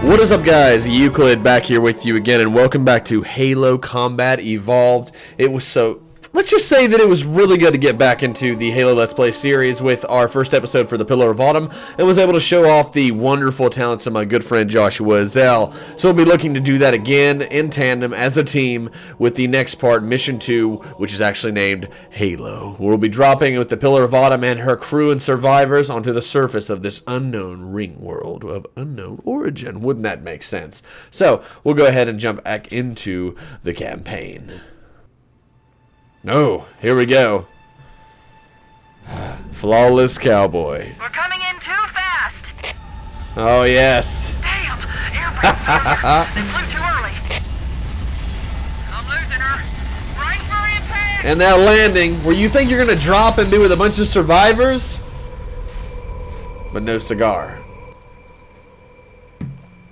What is up, guys? Euclid back here with you again, and welcome back to Halo Combat Evolved. Let's just say that it was really good to get back into the Halo Let's Play series with our first episode for the Pillar of Autumn, and was able to show off the wonderful talents of my good friend Joshua Ezzell. So we'll be looking to do that again in tandem as a team with the next part, Mission 2, which is actually named Halo. We'll be dropping with the Pillar of Autumn and her crew and survivors onto the surface of this unknown ring world of unknown origin. Wouldn't that make sense? So we'll go ahead and jump back into the campaign. Oh, here we go. Flawless cowboy. We're coming in too fast. Oh, yes. Damn, air brakes. They flew too early. I'm losing her. Right for impact. And that landing, where you think you're going to drop and be with a bunch of survivors, but no cigar.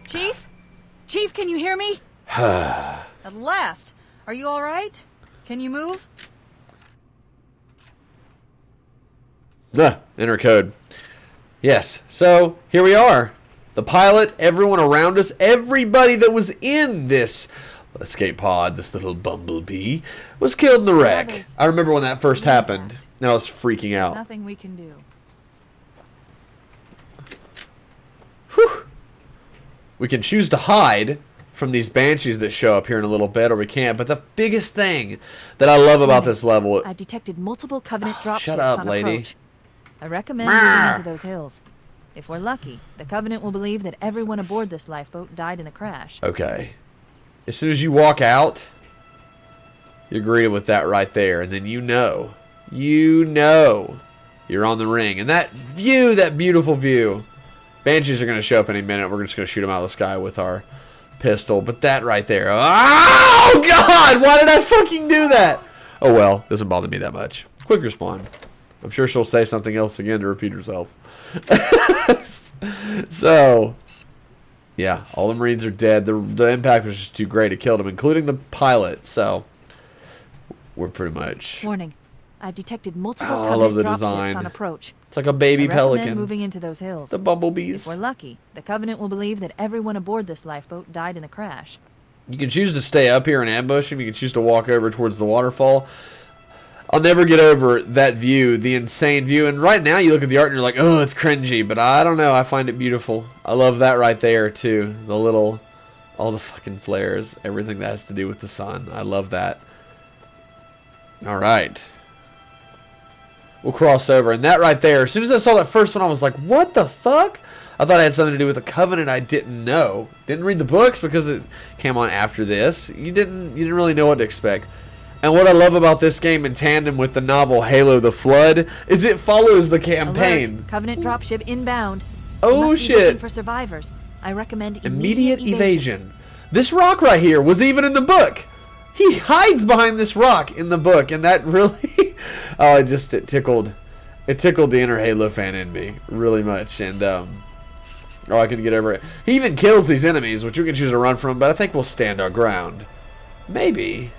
Chief? Chief, can you hear me? At last. Are you all right? Can you move? Enter code. Yes, so here we are. The pilot, everyone around us, everybody that was in this escape pod, this little Bumblebee, was killed in the wreck. I remember when that first happened, and I was freaking out. There's nothing we can do. Whew. We can choose to hide from these banshees that show up here in a little bit, or we can't. But the biggest thing that I love about this level... I've detected multiple Covenant dropships shut up, on lady. approach. I recommend moving into those hills. If we're lucky, the Covenant will believe that everyone aboard this lifeboat died in the crash. Okay. As soon as you walk out, you're greeted with that right there. And then you know you're on the ring. And that view, that beautiful view. Banshees are going to show up any minute. We're just going to shoot them out of the sky with our pistol. But that right there. Oh, God! Why did I fucking do that? Oh, well. Doesn't bother me that much. Quick respawn. I'm sure she'll say something else again to repeat herself. So, yeah. All the Marines are dead. The impact was just too great. It killed them, including the pilot. So, we're pretty much... Warning. I've detected multiple I love Covenant the dropships design. on approach. It's like a baby I recommend pelican. moving into those hills. The bumblebees. If we're lucky, the Covenant will believe that everyone aboard this lifeboat died in the crash. You can choose to stay up here and ambush him. You can choose to walk over towards the waterfall. I'll never get over that view, the insane view. And right now you look at the art and you're like, oh, it's cringy. But I don't know. I find it beautiful. I love that right there, too. The little, all the fucking flares, everything that has to do with the sun. I love that. All right. We'll cross over. And that right there, as soon as I saw that first one, I was like, what the fuck? I thought it had something to do with the Covenant. I didn't know. Didn't read the books because it came on after this. You didn't really know what to expect. And what I love about this game in tandem with the novel Halo the Flood is it follows the campaign. Alert. Covenant dropship inbound. Oh, must be shit. looking for survivors. I recommend immediate evasion. This rock right here was even in the book. He hides behind this rock in the book, and that really... oh, it tickled. It tickled the inner Halo fan in me really much, and oh, I can get over it. He even kills these enemies, which we can choose to run from, but I think we'll stand our ground. Maybe.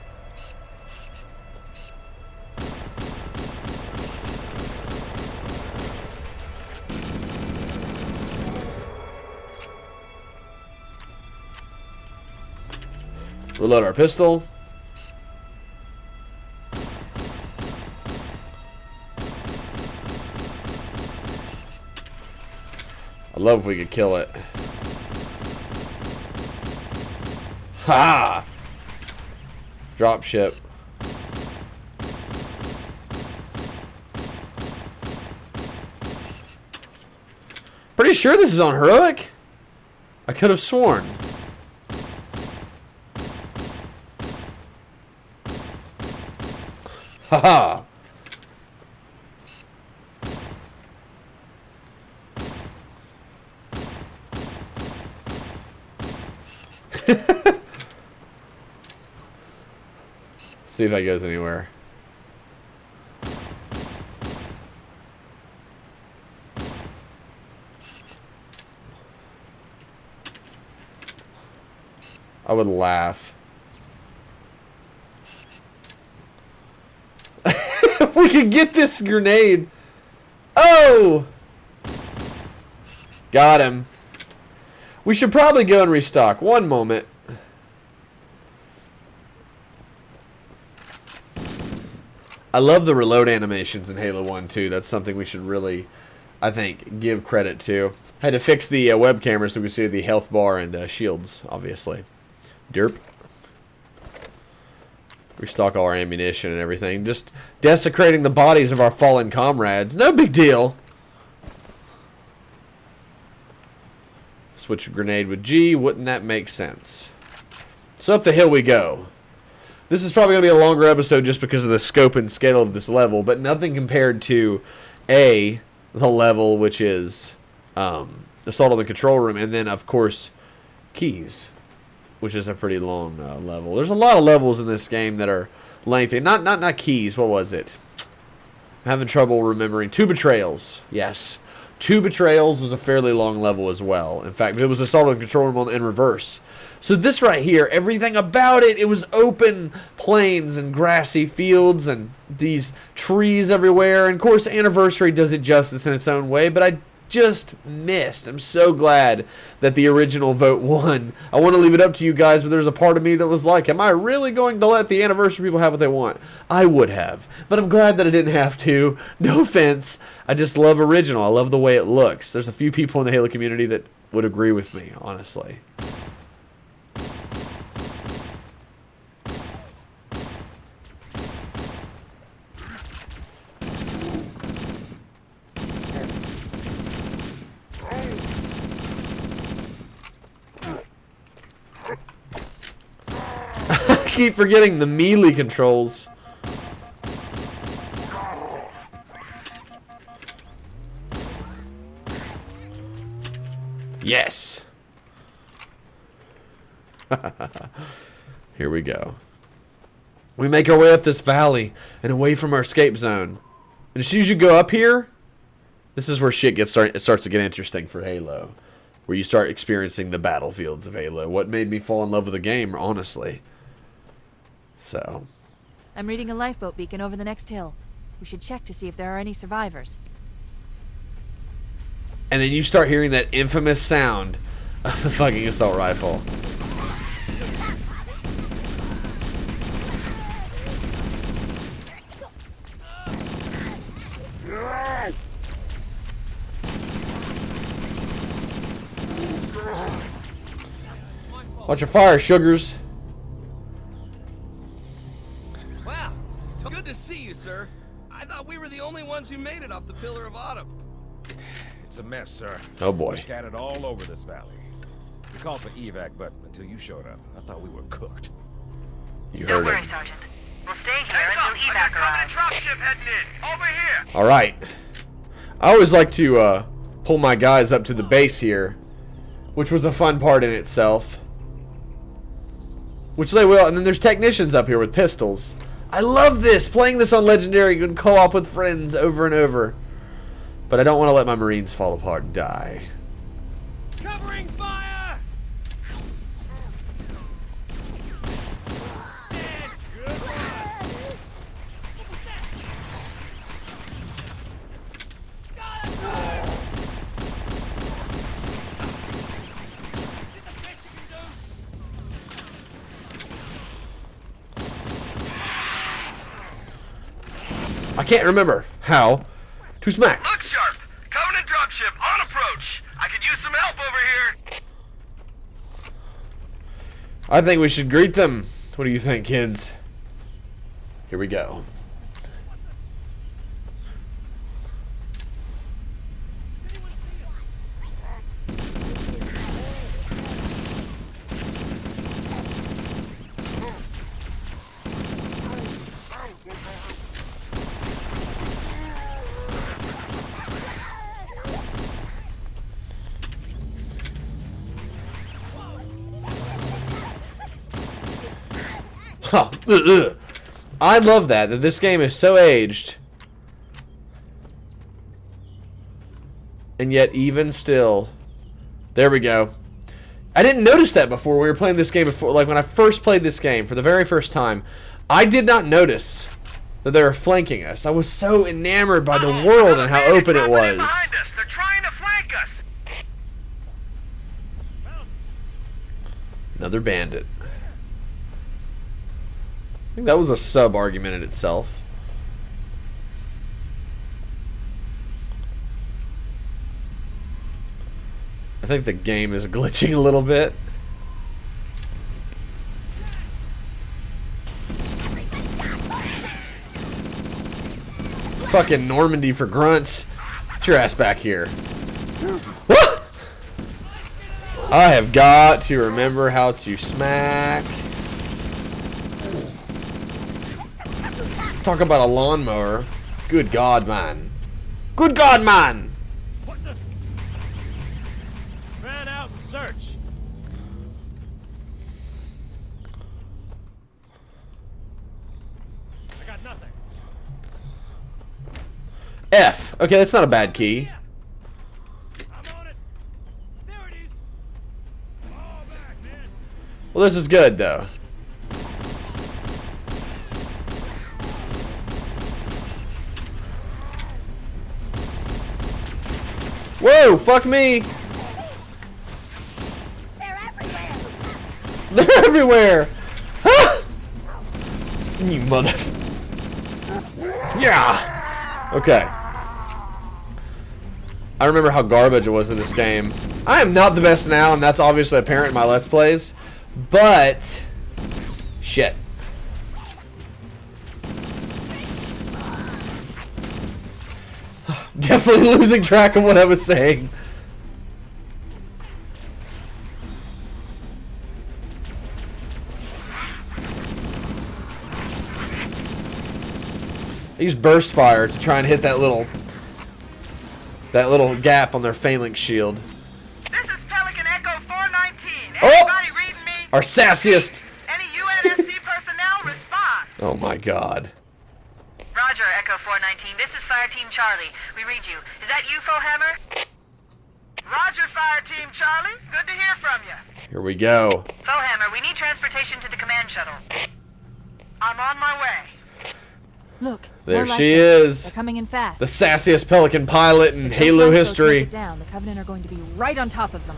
Reload our pistol. I love if we could kill it. Ha! Drop ship. Pretty sure this is on heroic. I could have sworn. Haha. See if that goes anywhere. I would laugh. If we could get this grenade. Oh! Got him. We should probably go and restock. One moment. I love the reload animations in Halo 1 too. That's something we should really, I think, give credit to. I had to fix the web camera so we could see the health bar and shields, obviously. Derp. Restock all our ammunition and everything. Just desecrating the bodies of our fallen comrades. No big deal. Switch a grenade with G. Wouldn't that make sense? So up the hill we go. This is probably going to be a longer episode just because of the scope and scale of this level, but nothing compared to the level, which is Assault on the Control Room, and then, of course, Keys, which is a pretty long level. There's a lot of levels in this game that are lengthy. Not Keys. What was it? I'm having trouble remembering. Two Betrayals. Yes. Two Betrayals was a fairly long level as well. In fact, it was Assault on the Control Room in reverse. So this right here, everything about it, it was open plains and grassy fields and these trees everywhere. And of course, Anniversary does it justice in its own way, but I just missed. I'm so glad that the original vote won. I want to leave it up to you guys, but there's a part of me that was like, am I really going to let the Anniversary people have what they want? I would have, but I'm glad that I didn't have to. No offense. I just love original. I love the way it looks. There's a few people in the Halo community that would agree with me, honestly. Keep forgetting the melee controls. Yes. Here we go. We make our way up this valley and away from our escape zone. And as soon as you go up here, this is where shit it starts to get interesting for Halo. Where you start experiencing the battlefields of Halo. What made me fall in love with the game, honestly. So, I'm reading a lifeboat beacon over the next hill. We should check to see if there are any survivors. and then you start hearing that infamous sound of the fucking assault rifle. Watch your fire, sugars. Wow, it's good to see you, sir. I thought we were the only ones who made it off the Pillar of Autumn. It's a mess, sir. Oh boy. We're scattered all over this valley. We called for evac, but until you showed up, I thought we were cooked. You Don't heard worry, it. Sergeant. We'll stay here until evac arrives. Dropship heading in. Over here. All right. I always like to pull my guys up to the base here, which was a fun part in itself. Which they will, and then there's technicians up here with pistols. I love this, playing this on Legendary. You can co-op with friends over and over. But I don't want to let my Marines fall apart and die. Covering fire. I can't remember how to smack. Look sharp. Covenant dropship on approach. I could use some help over here. I think we should greet them. What do you think, kids? Here we go. Huh. Ugh. I love that this game is so aged. And yet, even still... There we go. I didn't notice that before we were playing this game before. Like, when I first played this game for the very first time, I did not notice that they were flanking us. I was so enamored by the world and how open it was. Behind us. They're trying to flank us. Another bandit. I think that was a sub-argument in itself. I think the game is glitching a little bit. Fucking Normandy for grunts. Get your ass back here. What? I have got to remember how to smack. Talk about a lawnmower. Good God, man. Good God, man. What the? Ran out and search. I got nothing. F. Okay, that's not a bad key. I'm on it. There it is. Fall back, man. Well, this is good, though. Whoa, fuck me. They're everywhere. They're everywhere. Ah! You mother... Yeah. Okay. I remember how garbage it was in this game. I am not the best now, and that's obviously apparent in my Let's Plays. But... Shit. Definitely losing track of what I was saying. I use burst fire to try and hit that little gap on their phalanx shield. This is Pelican Echo 419. Oh! Anybody reading me? Our sassiest. Any UNSC personnel respond. Oh my God. Roger, Echo 419. This is Fire Team Charlie. We read you. Is that you, Fohammer? Roger, Fire Team Charlie. Good to hear from you. Here we go. Fohammer, we need transportation to the command shuttle. I'm on my way. Look, There more she lifeboats. is. They're coming in fast. The sassiest Pelican pilot in If those Halo lifeboats history. make it down, the Covenant are going to be right on top of them.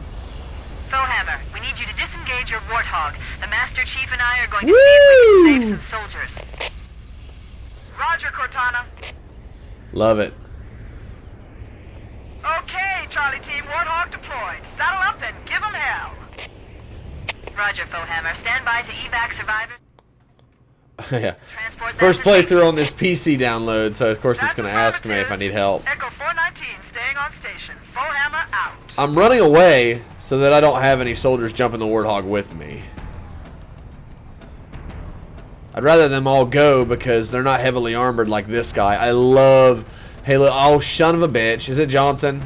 Fohammer, we need you to disengage your Warthog. The Master Chief and I are going to see if we can save some soldiers. Roger, Cortana. Love it. Okay, Charlie Team, Warthog deployed. Saddle up and give them hell. Roger, Fohammer. Stand by to evac survivors. Yeah. Transport them First to safety. playthrough on this PC download, so of course it's That's going to ask me if I need help. Echo 419 staying on station. Fohammer out. I'm running away so that I don't have any soldiers jumping the Warthog with me. I'd rather them all go because they're not heavily armored like this guy. I love Halo. Oh, son of a bitch. Is it Johnson?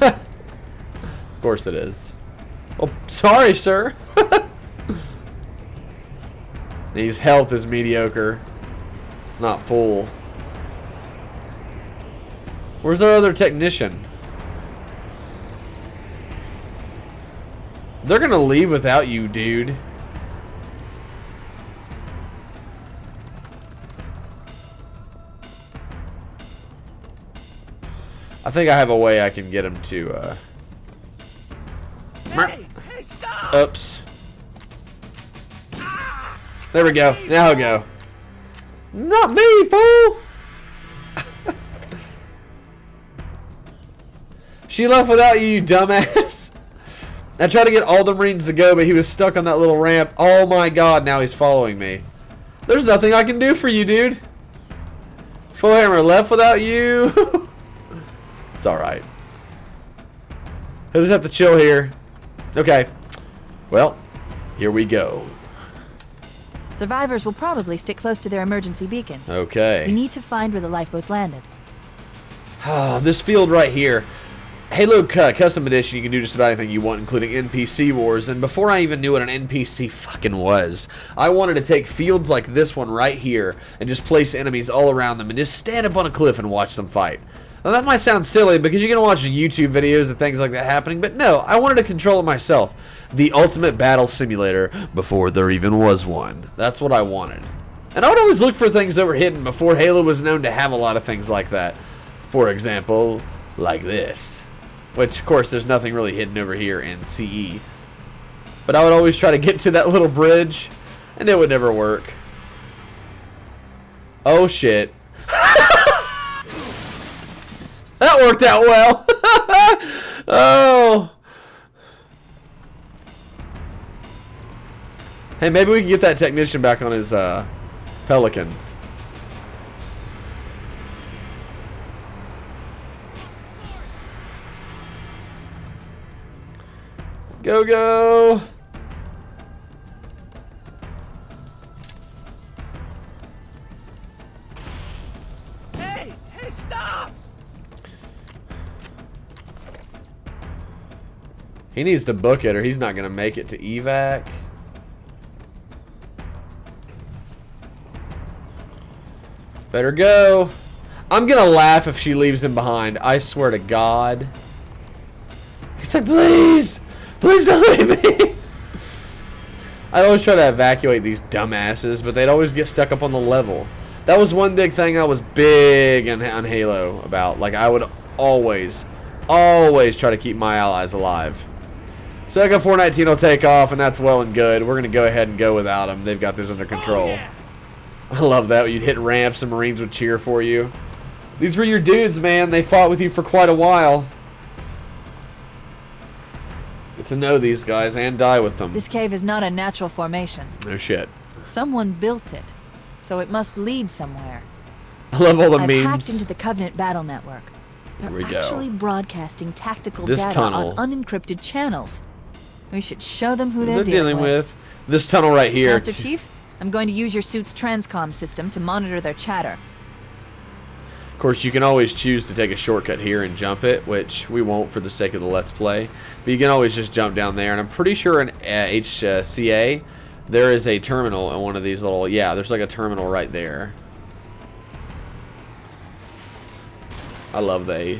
Of course it is. Oh, sorry, sir. His health is mediocre. It's not full. Where's our other technician? They're gonna leave without you, dude. I think I have a way I can get him to, Hey, stop! Oops. There we go. Now I'll go. Not me, fool! She left without you, you dumbass. I tried to get all the Marines to go, but he was stuck on that little ramp. Oh my God, now he's following me. There's nothing I can do for you, dude. Fohammer left without you. It's alright. He'll just have to chill here. Okay. Well, here we go. Survivors will probably stick close to their emergency beacons. We Okay. need to find where the lifeboats landed. This field right here. Halo Custom Edition, you can do just about anything you want, including NPC wars. And before I even knew what an NPC fucking was, I wanted to take fields like this one right here and just place enemies all around them and just stand up on a cliff and watch them fight. Now that might sound silly because you're going to watch YouTube videos of things like that happening, but no, I wanted to control it myself. The ultimate battle simulator before there even was one. That's what I wanted. And I would always look for things that were hidden before Halo was known to have a lot of things like that. For example, like this. Which, of course, there's nothing really hidden over here in CE. But I would always try to get to that little bridge, and it would never work. Oh, shit. That worked out well. Oh. Hey, maybe we can get that technician back on his Pelican. Go, go! Hey, stop! He needs to book it or he's not going to make it to evac. Better go. I'm going to laugh if she leaves him behind. I swear to God. He's like, please! Please don't leave me! I always try to evacuate these dumbasses, but they'd always get stuck up on the level. That was one big thing I was big on Halo about. Like, I would always try to keep my allies alive. So Echo 419 will take off, and that's well and good. We're going to go ahead and go without them. They've got this under control. Oh, yeah. I love that. You'd hit ramps and Marines would cheer for you. These were your dudes, man. They fought with you for quite a while. Get to know these guys and die with them. This cave is not a natural formation. No shit. Someone built it, so it must lead somewhere. I love all the I've memes. hacked into the Covenant battle network. Here we They're go. actually broadcasting tactical This data tunnel. on unencrypted channels. We should show them who They're they're dealing with. This tunnel right here. Master Chief, I'm going to use your suit's transcom system to monitor their chatter. Of course, you can always choose to take a shortcut here and jump it, which we won't for the sake of the Let's Play. But you can always just jump down there. And I'm pretty sure in HCA, there is a terminal in one of these little... Yeah, there's like a terminal right there. I love the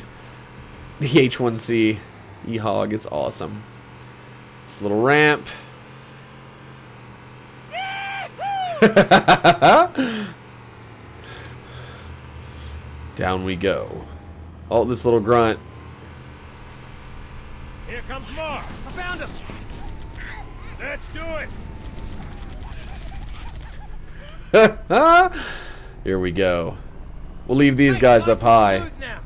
H1C E-Hog. It's awesome. This little ramp. Down we go. Oh, this little grunt. Here comes more. I found him! Let's do it. Here we go. We'll leave these guys up high. Now.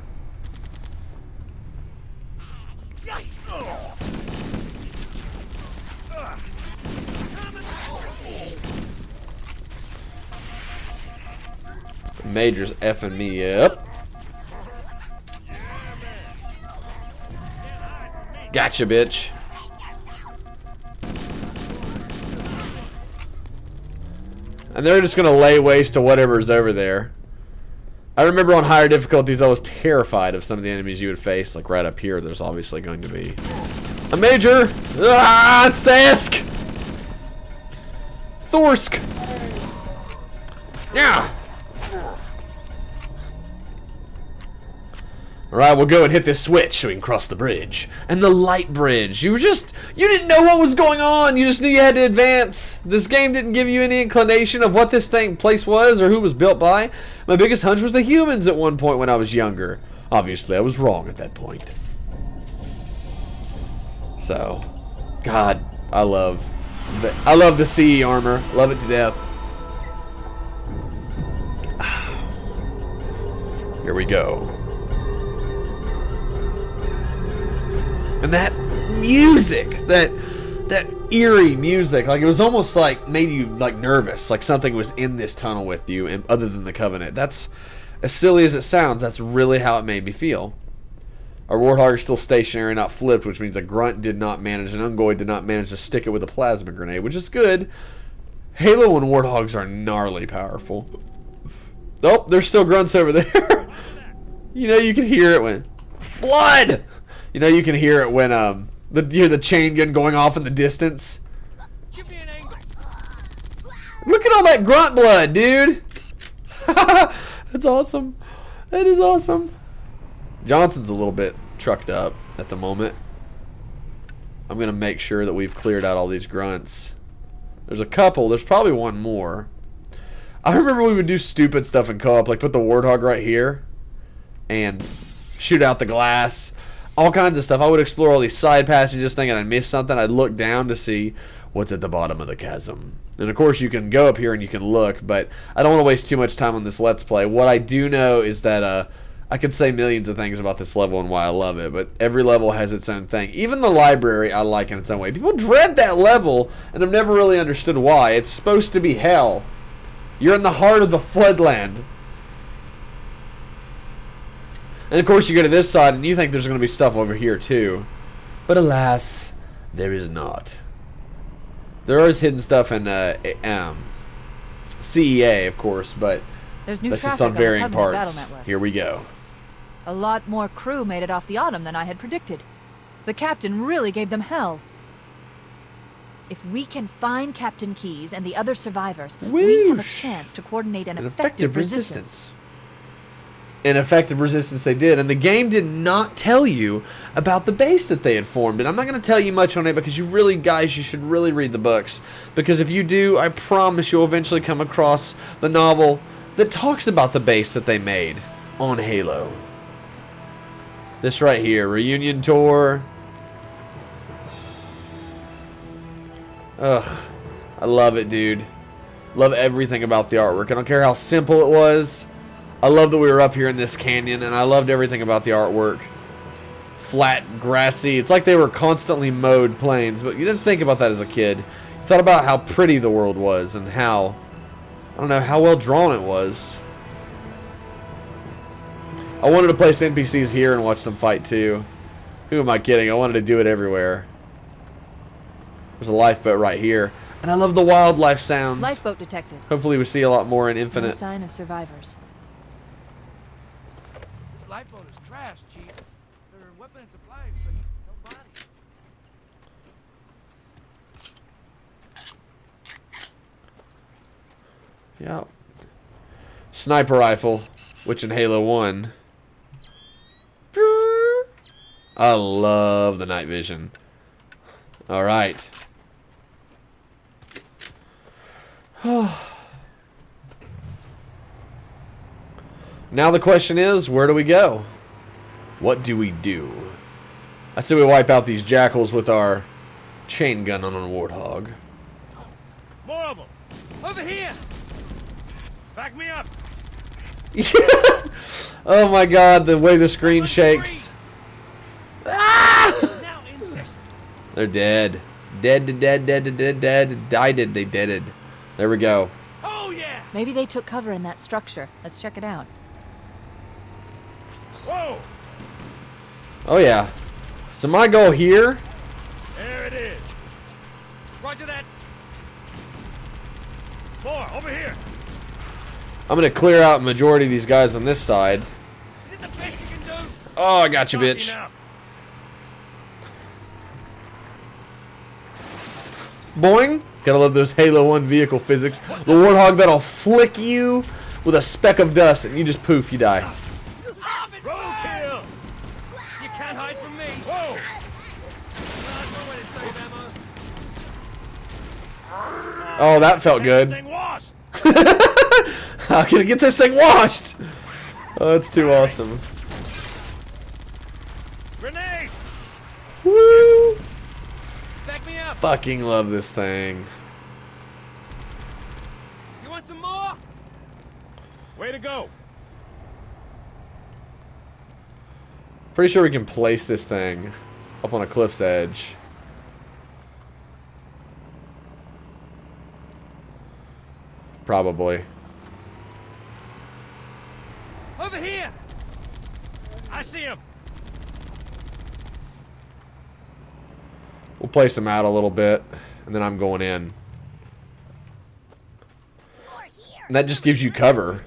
The Major's effing me up. Gotcha, bitch. And they're just gonna lay waste to whatever's over there. I remember on higher difficulties I was terrified of some of the enemies you would face. Like right up here, there's obviously going to be a Major. Ah, it's Thorsk. Thorsk. Yeah. Alright, we'll go and hit this switch so we can cross the bridge. And the light bridge. You didn't know what was going on. You just knew you had to advance. This game didn't give you any inclination of what this place was or who it was built by. My biggest hunch was the humans at one point when I was younger. Obviously, I was wrong at that point. So, God, I love the CE armor. Love it to death. Here we go. And that music, that eerie music, like it was almost like made you like nervous, like something was in this tunnel with you, and other than the Covenant. That's as silly as it sounds. That's really how it made me feel. Our Warthog is still stationary, not flipped, which means a Grunt did not manage, an Ungoid did not manage to stick it with a plasma grenade, which is good. Halo and Warthogs are gnarly powerful. Oh, there's still Grunts over there. You know, you can hear it when blood. You know, you can hear it when you hear the chain gun going off in the distance. Give me an angle. Look at all that grunt blood, dude. That's awesome. That is awesome. Johnson's a little bit trucked up at the moment. I'm gonna make sure that we've cleared out all these grunts. There's a couple. There's probably one more. I remember we would do stupid stuff in co-op, like put the warthog right here and shoot out the glass. All kinds of stuff. I would explore all these side passages thinking I missed something. I'd look down to see what's at the bottom of the chasm. And of course you can go up here and you can look, but I don't want to waste too much time on this Let's Play. What I do know is that I could say millions of things about this level and why I love it, but every level has its own thing. Even the library I like in its own way. People dread that level, and I've never really understood why. It's supposed to be hell. You're in the heart of the floodland. And of course you go to this side and you think there's going to be stuff over here too. But alas, there is not. There is hidden stuff in CEA, of course, but There's new that's just traffic on varying the Covenant parts. battle network. Here we go. A lot more crew made it off the Autumn than I had predicted. The captain really gave them hell. If we can find Captain Keyes and the other survivors, we have a Whoosh. chance to coordinate an An effective resistance. An effective resistance they did. And the game did not tell you about the base that they had formed. And I'm not going to tell you much on it because you really, guys, you should really read the books. Because if you do, I promise you'll eventually come across the novel that talks about the base that they made on Halo. This right here, Reunion Tour. Ugh, I love it, dude. Love everything about the artwork. I don't care how simple it was. I love that we were up here in this canyon, and I loved everything about the artwork. Flat, grassy. It's like they were constantly mowed plains, but you didn't think about that as a kid. You thought about how pretty the world was and how, I don't know, how well drawn it was. I wanted to place NPCs here and watch them fight too. Who am I kidding? I wanted to do it everywhere. There's a lifeboat right here. And I love the wildlife sounds. Lifeboat detected. Hopefully we see a lot more in No Infinite. sign of survivors. This lifeboat is trash, Chief. There are weapons and supplies, but no bodies. Yeah. Sniper rifle, which in Halo 1. I love the night vision. Alright. Now the question is, where do we go? What do we do? I say we wipe out these jackals with our chain gun on a warthog. More of them. Over here. Back me up. Oh my god, the way the screen shakes. Now in session. They're dead. Dead. Died. They deaded. There we go. Oh yeah. Maybe they took cover in that structure. Let's check it out. Whoa. Oh yeah. So my goal here. There it is. Roger that. More over here. I'm gonna clear out a majority of these guys on this side. Is it the best you can do? Oh, I got you, Got me bitch. now. Boing. Gotta love those Halo 1 vehicle physics. The warthog that'll flick you with a speck of dust and you just poof, you die. Roadkill. You can't hide from me. Whoa. That's no way to save ammo. Oh, that felt good. Thing washed. How can I get this thing washed? Oh, that's too awesome. Grenade. Woo! Back me up. Fucking love this thing. You want some more? Way to go. Pretty sure we can place this thing up on a cliff's edge. Probably. Over here. I see him. We'll place them out a little bit, and then I'm going in. And that just gives you cover.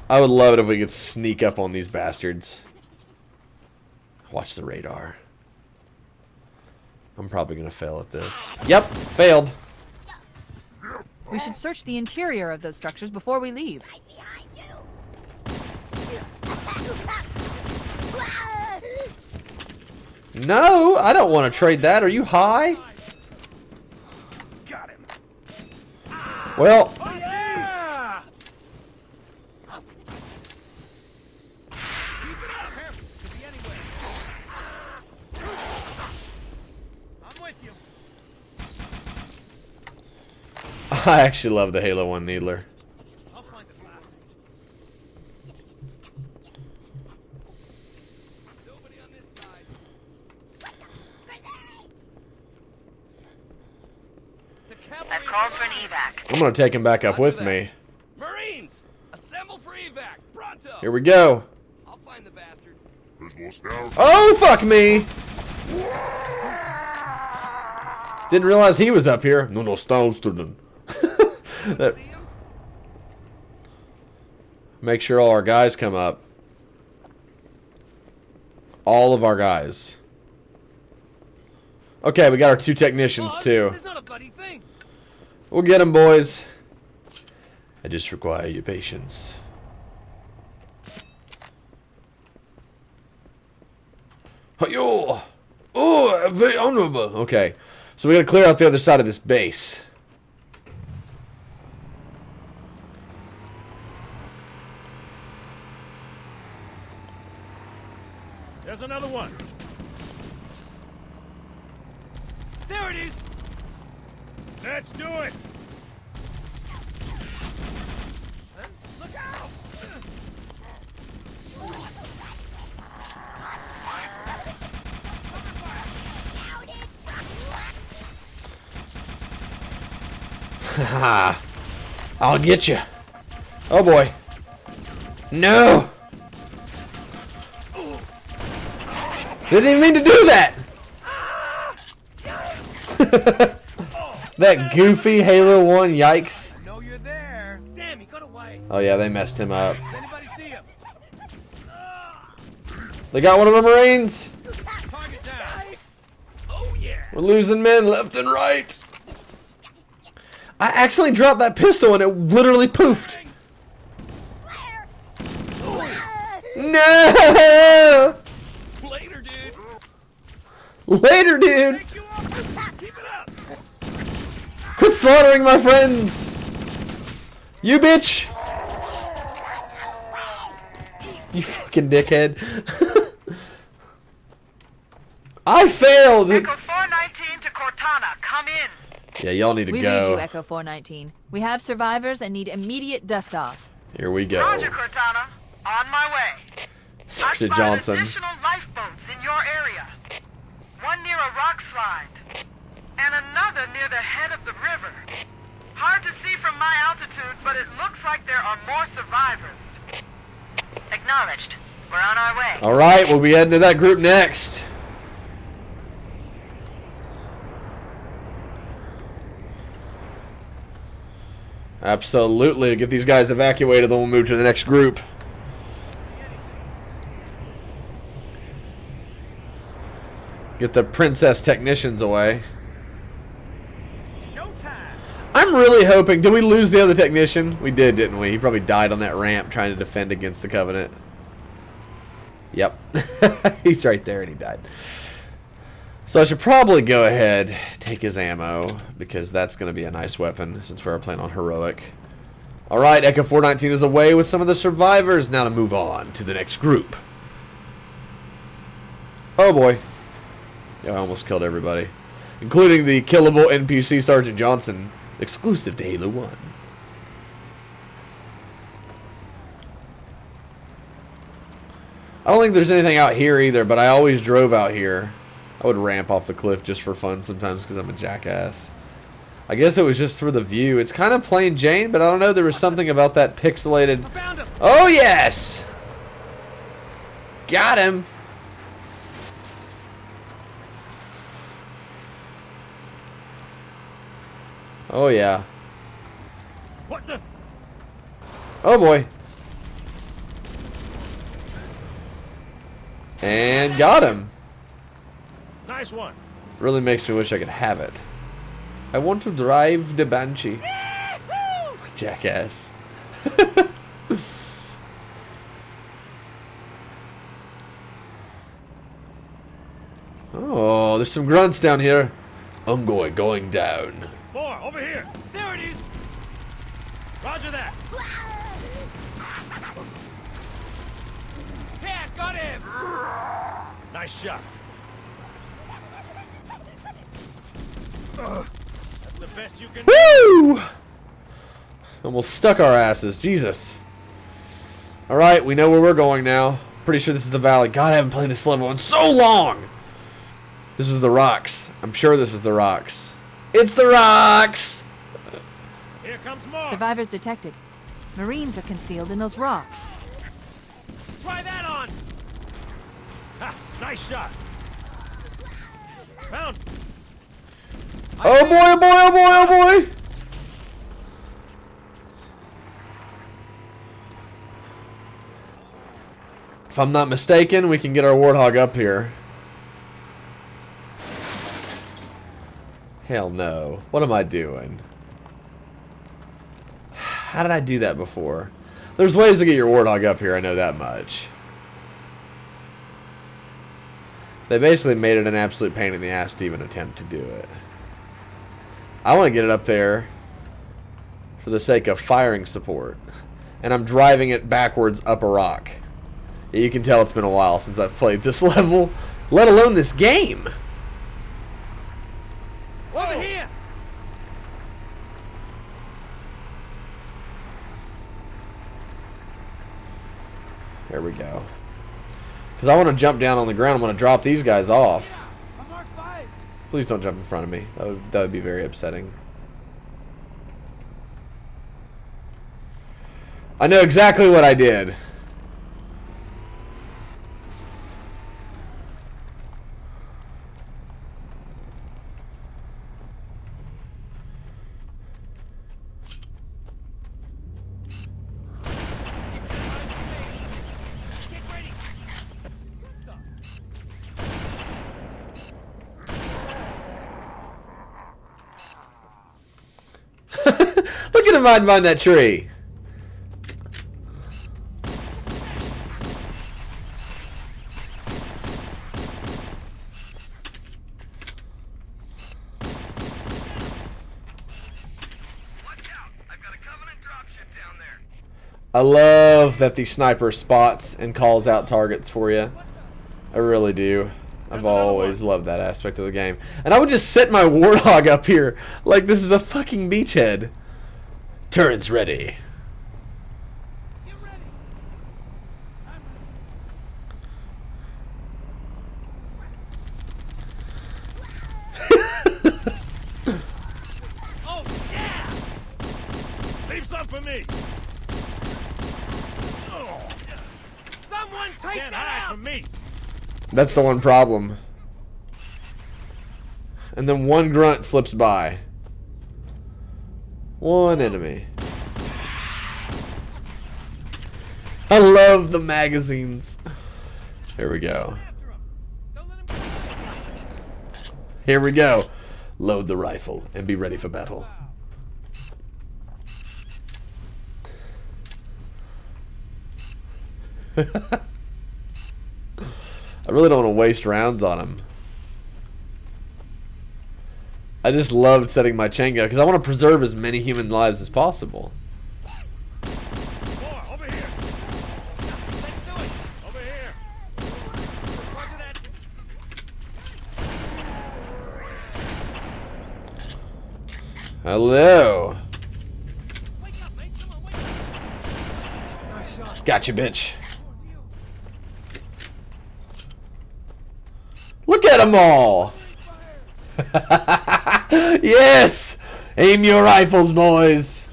I would love it if we could sneak up on these bastards. Watch the radar. I'm probably gonna fail at this. Yep, failed. We should search the interior of those structures before we leave. No, I don't want to trade that. Are you high? Got him. Well, Oh, yeah! Keep it up. Could be anywhere. I'm with you. I actually love the Halo 1 Needler. I'll find the blast. Nobody on this side. The cavalry. I've called for an evac. I'm gonna take him back up with Roger that. me. Marines, assemble for evac. Pronto. Here we go. I'll find the bastard. Oh, fuck me! Didn't realize he was up here. No stones to them. See him? Make sure all our guys come up. All of our guys. Okay, we got our 2 technicians too. It's not a bloody thing. We'll get them, boys. I just require your patience. Yo! Oh, very honorable. Okay, so we gotta clear out the other side of this base. There's another one. There it is. Let's do it. Look out. Haha. I'll get you. Oh boy. No. Didn't even mean to do that. That goofy Halo 1, yikes. I know you're there. Damn, he got away. Oh yeah, they messed him up. Does anybody see him? They got one of our Marines. Target down. Yikes. Oh yeah. We're losing men left and right. I accidentally dropped that pistol and it literally poofed. No! Later, dude. Later, dude. Take you off. Keep it up. Quit slaughtering my friends. You bitch. You fucking dickhead. I failed. Echo 419 to Cortana. Come in. Yeah, y'all need to We go. read you, Echo 419. We have survivors and need immediate dust off. Here we go. Roger, Cortana. On my way. I Sergeant spotted Johnson. additional lifeboats in your area. One near a rock slide, and another near the head of the river. Hard to see from my altitude, but it looks like there are more survivors. Acknowledged. We're on our way. All right, we'll be heading to that group next. Absolutely. Get these guys evacuated, then we'll move to the next group. Get the princess technicians away. Showtime. I'm really hoping... Did we lose the other technician? We did, didn't we? He probably died on that ramp trying to defend against the Covenant. Yep. He's right there and he died. So I should probably go ahead, take his ammo, because that's going to be a nice weapon since we're playing on heroic. Alright, Echo 419 is away with some of the survivors. Now to move on to the next group. Oh boy. Yeah, I almost killed everybody. Including the killable NPC Sergeant Johnson, exclusive to Halo 1. I don't think there's anything out here either, but I always drove out here. I would ramp off the cliff just for fun sometimes because I'm a jackass. I guess it was just for the view. It's kind of plain Jane, but I don't know. There was something about that pixelated... I found him. Oh, yes! Got him! Oh, yeah. What the? Oh, boy. And got him. Nice one. Really makes me wish I could have it. I want to drive the Banshee. Jackass. Oh, there's some grunts down here. I'm going down. More, over here. There it is! Roger that. Yeah, got him! Nice shot. That's the best you can do. Woo! Almost stuck our asses. Jesus. Alright, we know where we're going now. Pretty sure this is the valley. God, I haven't played this level in so long! This is the rocks. I'm sure this is the rocks. It's the rocks! Here comes more. Survivors detected. Marines are concealed in those rocks. Try that on! Ha, nice shot. Found. Oh boy, oh boy, oh boy, oh boy! If I'm not mistaken, we can get our Warthog up here. Hell no. What am I doing? How did I do that before? There's ways to get your Warthog up here, I know that much. They basically made it an absolute pain in the ass to even attempt to do it. I want to get it up there for the sake of firing support. And I'm driving it backwards up a rock. You can tell it's been a while since I've played this level, let alone this game. Over here! There we go. Because I want to jump down on the ground. I want to drop these guys off. I'm Mark 5! Please don't jump in front of me. That would be very upsetting. I know exactly what I did. Look at him hiding behind that tree. I love that the sniper spots and calls out targets for you. I really do. I've always loved that aspect of the game. And I would just set my Warthog up here like this is a fucking beachhead. Turrets ready. Get ready! Oh, yeah! Leave some for me. Someone take Can't that hide out! from me. That's the one problem. And then one grunt slips by. One enemy. I love the magazines. Here we go. Don't let him get away. Here we go. Load the rifle and be ready for battle. I really don't want to waste rounds on him. I just love setting my chain gun because I want to preserve as many human lives as possible. More, over here. Let's do it! Over here. Roger that! Hello. Wake up, mate! Come on, wake up! Nice shot. Gotcha, bitch. Look at them all. Yes! Aim your rifles, boys.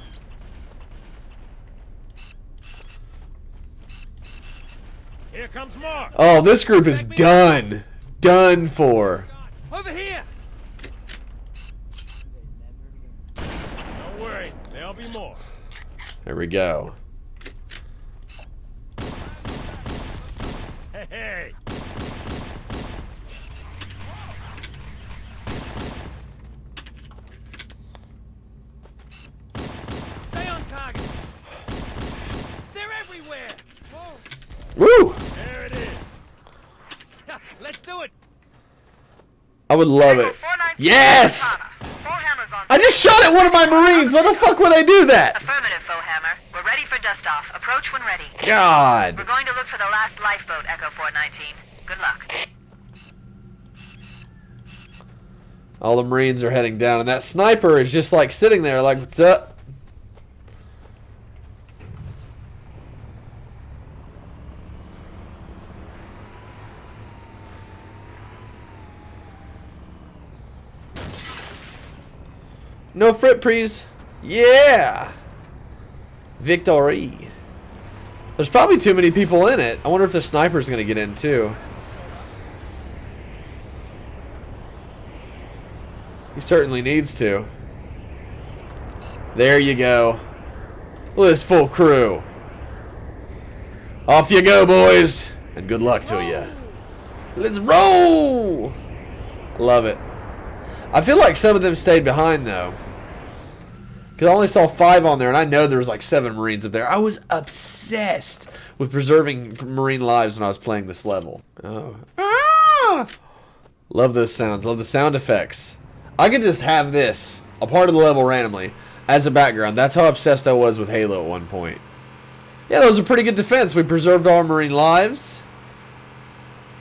Here comes more. Oh, this group is done. Done for. Over here! Don't worry, there'll be more. There we go. Hey, hey. would love it. Yes! I just shot at one of my Marines. Why the fuck would I do that? Affirmative, Foehammer. We're ready for dust-off. Approach when ready. God. We're going to look for the last lifeboat, Echo 419. Good luck. All the Marines are heading down, and that sniper is just like sitting there like, what's up? No frit, please. Yeah. Victory. There's probably too many people in it. I wonder if the sniper's going to get in too. He certainly needs to. There you go. Look at this full crew. Off you go, boys. And good luck to you. Let's roll. Love it. I feel like some of them stayed behind, though. Because I only saw 5 on there, and I know there was like 7 Marines up there. I was obsessed with preserving Marine lives when I was playing this level. Oh. Ah! Love those sounds. Love the sound effects. I could just have this, a part of the level randomly, as a background. That's how obsessed I was with Halo at one point. Yeah, that was a pretty good defense. We preserved all our Marine lives.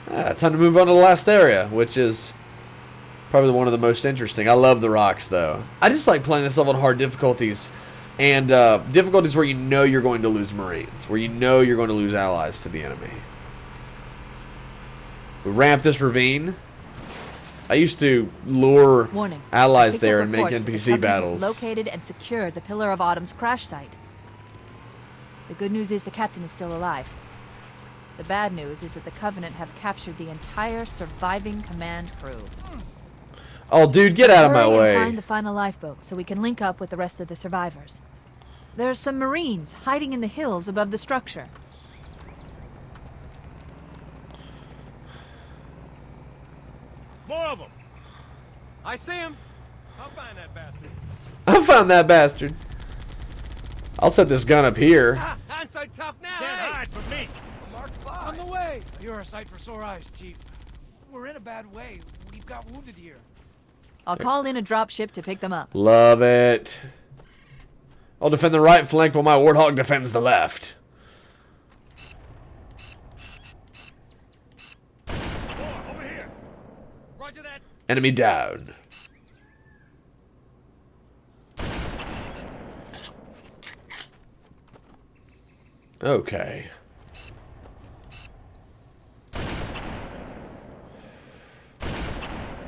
Time to move on to the last area, which is probably one of the most interesting. I love the rocks, though. I just like playing this level on hard difficulties. And difficulties where you know you're going to lose Marines. Where you know you're going to lose allies to the enemy. We ramp this ravine. I used to lure allies there and make NPC battles. Located and secured the Pillar of Autumn's crash site. The good news is the captain is still alive. The bad news is that the Covenant have captured the entire surviving command crew. Oh, dude, get out of my way. Find the final lifeboat so we can link up with the rest of the survivors. There are some Marines hiding in the hills above the structure. More of them. I see him. I'll find that bastard. I found that bastard. I'll set this gun up here. I'm so tough now. Can't hide from me. Mark 5. On the way. You're a sight for sore eyes, Chief. We're in a bad way. We've got wounded here. I'll call in a dropship to pick them up. Love it. I'll defend the right flank while my Warthog defends the left. Over here. Roger that. Enemy down. Okay.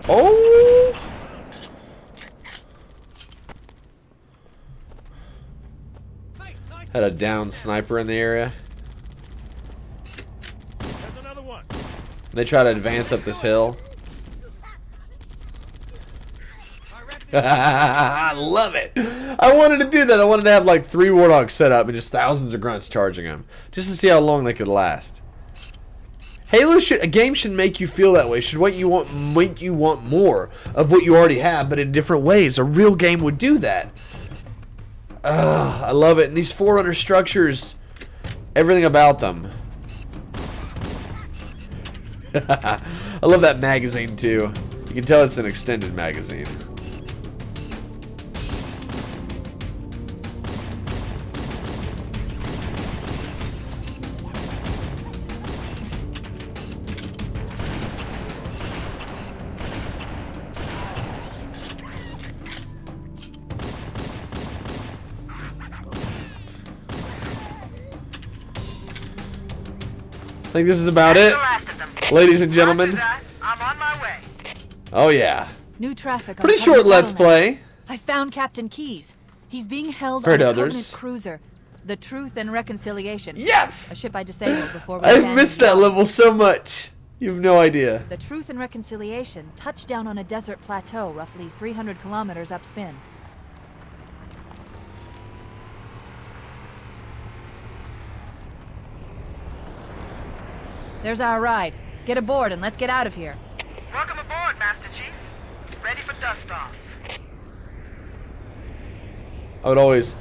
Oh! Had a down sniper in the area. There's another one. They try to advance up this hill. I love it. I wanted to do that. I wanted to have like 3 Warthogs set up and just thousands of grunts charging them, just to see how long they could last. A game should make you feel that way. Should make you want more of what you already have, but in different ways. A real game would do that. I love it. And these Forerunner structures, everything about them. I love that magazine too. You can tell it's an extended magazine. I think this is about it, ladies and gentlemen. I'm on my way. Oh yeah. New traffic. Pretty short Let's Play. I found Captain Keyes. He's being held Heard on a others. Covenant cruiser, the Truth and Reconciliation. Yes! A ship I disabled before we I've missed that level so much. You have no idea. The Truth and Reconciliation touched down on a desert plateau roughly 300 kilometers upspin. There's our ride. Get aboard and let's get out of here. Welcome aboard, Master Chief. Ready for dust-off.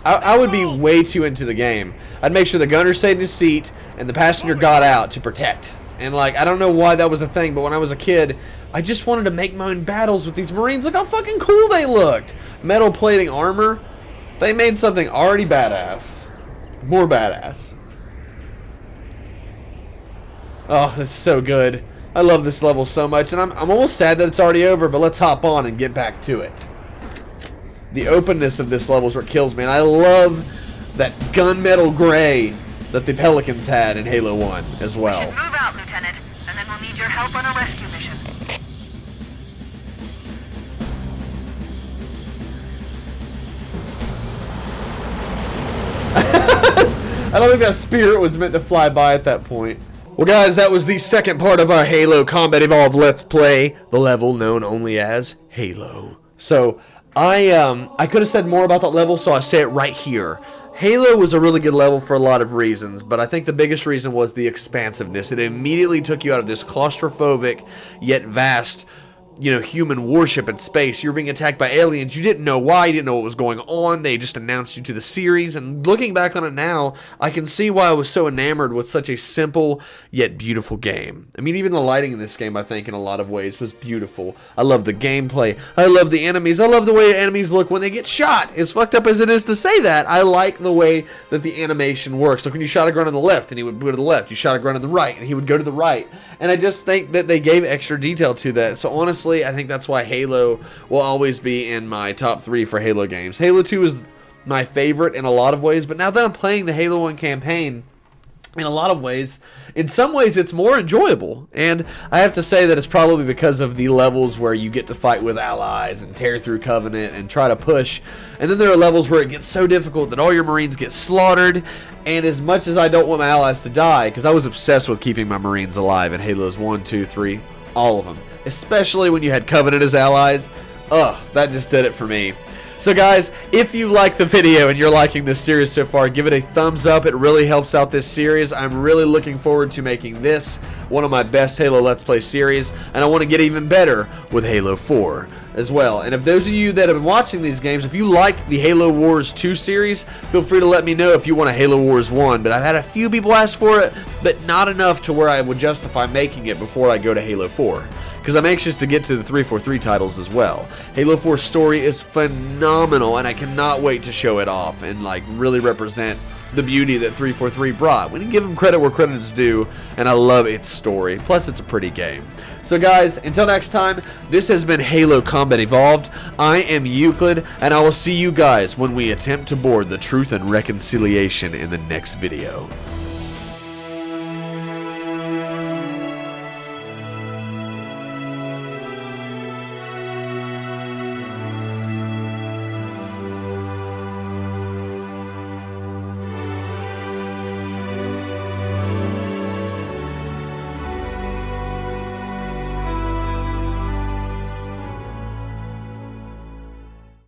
I would be way too into the game. I'd make sure the gunner stayed in his seat and the passenger got out to protect And like, I don't know why that was a thing, but when I was a kid, I just wanted to make my own battles with these Marines. Look how fucking cool they looked. Metal plating armor. They made something already badass. More badass. Oh, this is so good. I love this level so much, and I'm almost sad that it's already over, but let's hop on and get back to it. The openness of this level is what kills me, and I love that gunmetal gray that the Pelicans had in Halo 1 as We well. should move out, Lieutenant, and then we'll need your help on a rescue mission. I don't think that spirit was meant to fly by at that point. Well, guys, that was the second part of our Halo Combat Evolved Let's Play, the level known only as Halo. So, I could have said more about that level, so I say it right here. Halo was a really good level for a lot of reasons, but I think the biggest reason was the expansiveness. It immediately took you out of this claustrophobic, yet vast, human worship in space. You were being attacked by aliens. You didn't know why. You didn't know what was going on. They just announced you to the series. And looking back on it now, I can see why I was so enamored with such a simple yet beautiful game. I mean, even the lighting in this game, I think, in a lot of ways was beautiful. I love the gameplay. I love the enemies. I love the way enemies look when they get shot. As fucked up as it is to say that, I like the way that the animation works. Like when you shot a grunt on the left, and he would go to the left. You shot a grunt on the right, and he would go to the right. And I just think that they gave extra detail to that. So honestly, I think that's why Halo will always be in my top 3 for Halo games. Halo 2 is my favorite in a lot of ways, but now that I'm playing the Halo 1 campaign, in a lot of ways, in some ways it's more enjoyable. And I have to say that it's probably because of the levels where you get to fight with allies and tear through Covenant and try to push. And then there are levels where it gets so difficult that all your Marines get slaughtered. And as much as I don't want my allies to die, because I was obsessed with keeping my Marines alive in Halos 1, 2, 3, all of them. Especially when you had Covenant as allies. Ugh, that just did it for me. So guys, if you like the video and you're liking this series so far, give it a thumbs up. It really helps out this series. I'm really looking forward to making this one of my best Halo Let's Play series, and I want to get even better with Halo 4 as well. And if those of you that have been watching these games, if you liked the Halo Wars 2 series, feel free to let me know if you want a Halo Wars 1. But I've had a few people ask for it, but not enough to where I would justify making it before I go to Halo 4. Because I'm anxious to get to the 343 titles as well. Halo 4's story is phenomenal, and I cannot wait to show it off and like really represent the beauty that 343 brought. We need to give them credit where credit is due, and I love its story. Plus, it's a pretty game. So guys, until next time, this has been Halo Combat Evolved. I am Euclid, and I will see you guys when we attempt to board the Truth and Reconciliation in the next video.